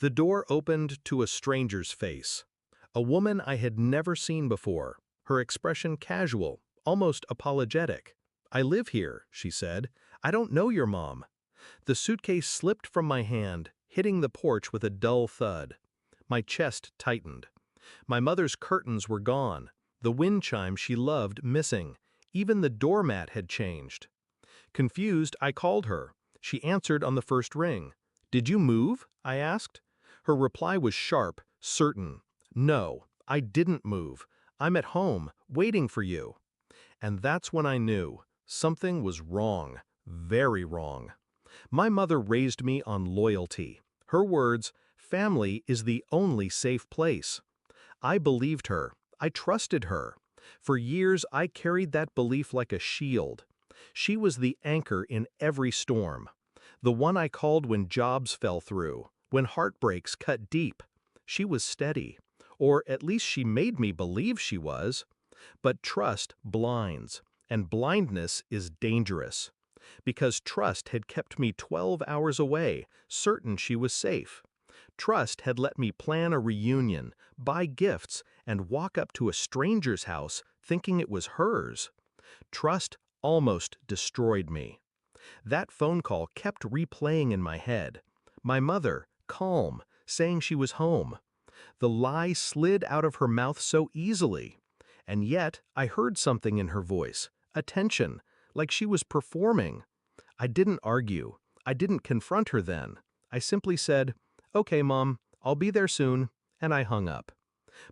The door opened to a stranger's face. A woman I had never seen before, her expression casual, almost apologetic. "I live here," she said. "I don't know your mom." The suitcase slipped from my hand, hitting the porch with a dull thud. My chest tightened. My mother's curtains were gone, the wind chime she loved missing. Even the doormat had changed. Confused, I called her. She answered on the first ring. "Did you move?" I asked. Her reply was sharp, certain. "No, I didn't move. I'm at home, waiting for you." And that's when I knew something was wrong, very wrong. My mother raised me on loyalty. Her words, "Family is the only safe place." I believed her. I trusted her. For years, I carried that belief like a shield. She was the anchor in every storm. The one I called when jobs fell through, when heartbreaks cut deep. She was steady. Or at least she made me believe she was. But trust blinds, and blindness is dangerous. Because trust had kept me 12 hours away, certain she was safe. Trust had let me plan a reunion, buy gifts, and walk up to a stranger's house thinking it was hers. Trust almost destroyed me. That phone call kept replaying in my head. My mother, calm, saying she was home. The lie slid out of her mouth so easily. And yet, I heard something in her voice, a tension, like she was performing. I didn't argue. I didn't confront her then. I simply said, "Okay, Mom, I'll be there soon," and I hung up.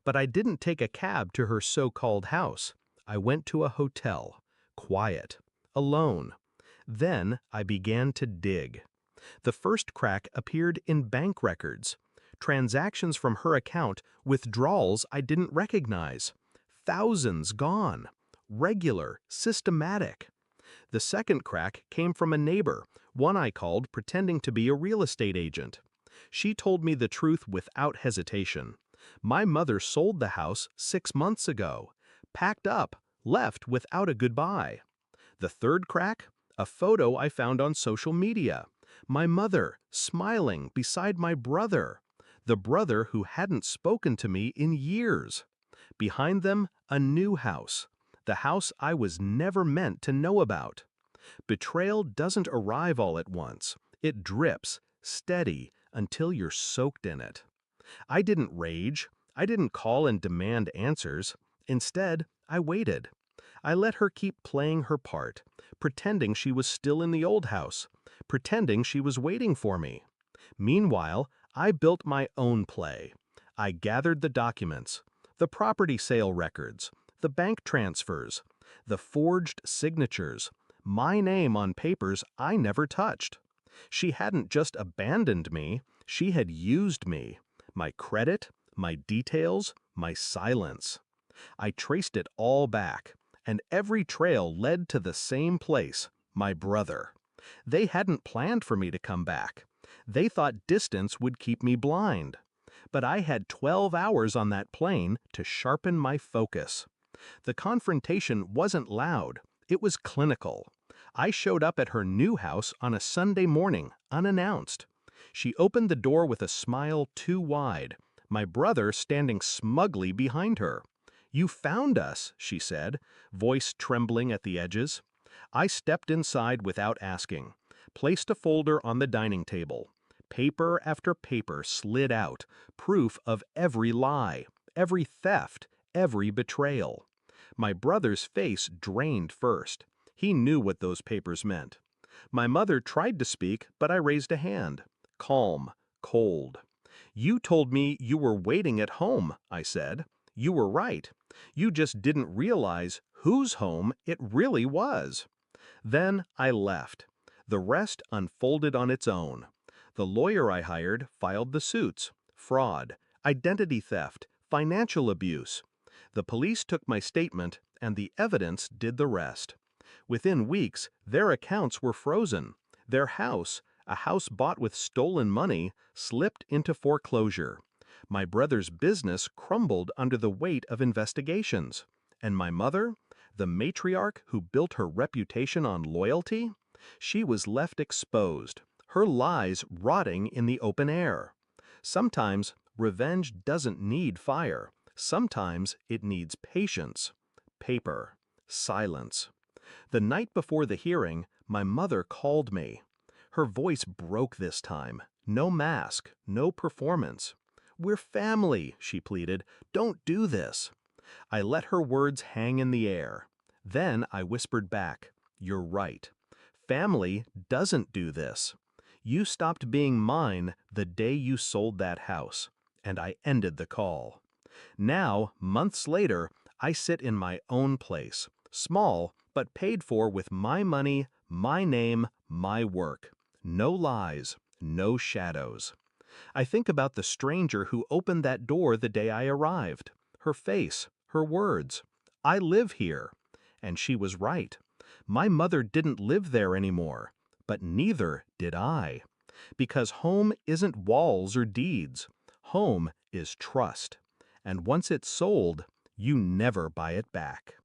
But I didn't take a cab to her so-called house. I went to a hotel, quiet, alone. Then I began to dig. The first crack appeared in bank records. Transactions from her account, withdrawals I didn't recognize. Thousands gone. Regular, systematic. The second crack came from a neighbor, one I called pretending to be a real estate agent. She told me the truth without hesitation. My mother sold the house 6 months ago, packed up, left without a goodbye. The third crack? A photo I found on social media. My mother, smiling beside my brother. The brother who hadn't spoken to me in years. Behind them, a new house. The house I was never meant to know about. Betrayal doesn't arrive all at once. It drips, steady, until you're soaked in it. I didn't rage. I didn't call and demand answers. Instead, I waited. I let her keep playing her part, pretending she was still in the old house, pretending she was waiting for me. Meanwhile, I built my own play. I gathered the documents, the property sale records, the bank transfers, the forged signatures, my name on papers I never touched. She hadn't just abandoned me, she had used me. My credit, my details, my silence. I traced it all back, and every trail led to the same place, my brother. They hadn't planned for me to come back. They thought distance would keep me blind. But I had 12 hours on that plane to sharpen my focus. The confrontation wasn't loud, it was clinical. I showed up at her new house on a Sunday morning, unannounced. She opened the door with a smile too wide, my brother standing smugly behind her. "You found us," she said, voice trembling at the edges. I stepped inside without asking, placed a folder on the dining table. Paper after paper slid out, proof of every lie, every theft, every betrayal. My brother's face drained first. He knew what those papers meant. My mother tried to speak, but I raised a hand. Calm, cold. "You told me you were waiting at home," I said. "You were right. You just didn't realize whose home it really was." Then I left. The rest unfolded on its own. The lawyer I hired filed the suits. Fraud, identity theft, financial abuse. The police took my statement, and the evidence did the rest. Within weeks, their accounts were frozen. Their house, a house bought with stolen money, slipped into foreclosure. My brother's business crumbled under the weight of investigations. And my mother, the matriarch who built her reputation on loyalty, she was left exposed, her lies rotting in the open air. Sometimes revenge doesn't need fire. Sometimes it needs patience, paper, silence. The night before the hearing, my mother called me. Her voice broke this time. No mask, no performance. "We're family," she pleaded. "Don't do this." I let her words hang in the air. Then I whispered back, "You're right. Family doesn't do this. You stopped being mine the day you sold that house." And I ended the call. Now, months later, I sit in my own place, small, but paid for with my money, my name, my work. No lies, no shadows. I think about the stranger who opened that door the day I arrived. Her face, her words. "I live here." And she was right. My mother didn't live there anymore, but neither did I. Because home isn't walls or deeds. Home is trust. And once it's sold, you never buy it back.